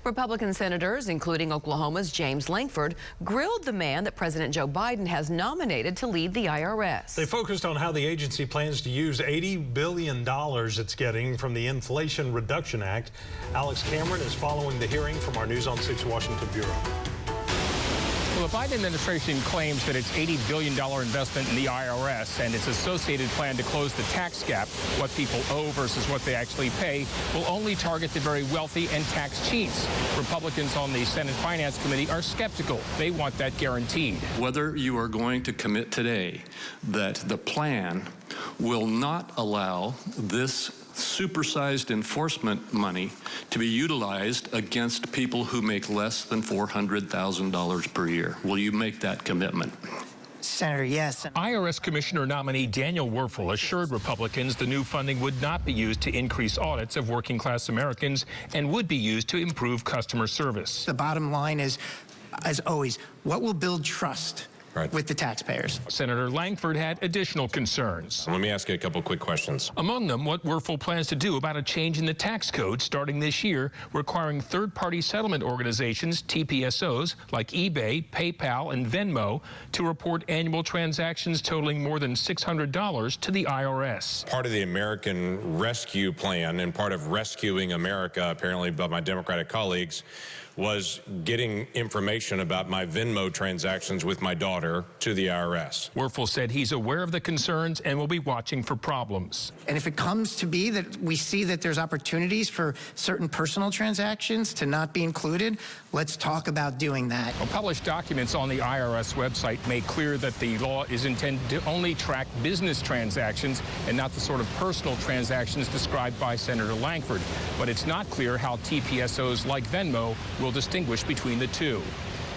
Republican senators, including Oklahoma's James Lankford, grilled the man that President Joe Biden has nominated to lead the IRS. They focused on how the agency plans to use $80 billion it's getting from the Inflation Reduction Act. Alex Cameron is following the hearing from our News on 6 Washington bureau. Well, the Biden administration claims that its $80 billion investment in the IRS and its associated plan to close the tax gap, what people owe versus what they actually pay, will only target the very wealthy and tax cheats. Republicans on the Senate Finance Committee are skeptical. They want that guaranteed. Whether you are going to commit today that the plan will not allow this supersized enforcement money to be utilized against people who make less than $400,000 per year. Will you make that commitment? Senator, yes. IRS Commissioner nominee Daniel Werfel assured Republicans the new funding would not be used to increase audits of working-class Americans and would be used to improve customer service. The bottom line is, as always, what will build trust with the taxpayers? Senator Lankford had additional concerns. Let me ask you a couple quick questions. Among them, what Werfel plans to do about a change in the tax code starting this year, requiring third-party settlement organizations, TPSOs, like eBay, PayPal, and Venmo, to report annual transactions totaling more than $600 to the IRS. Part of the American Rescue Plan and part of rescuing America, apparently by my Democratic colleagues, was getting information about my Venmo transactions with my daughter to the IRS. Werfel said he's aware of the concerns and will be watching for problems. And if it comes to be that we see that there's opportunities for certain personal transactions to not be included, let's talk about doing that. Well, published documents on the IRS website make clear that the law is intended to only track business transactions and not the sort of personal transactions described by Senator Lankford. But it's not clear how TPSOs like Venmo will distinguish between the two.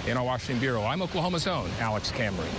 In our Washington bureau, I'm Oklahoma's own Alex Cameron.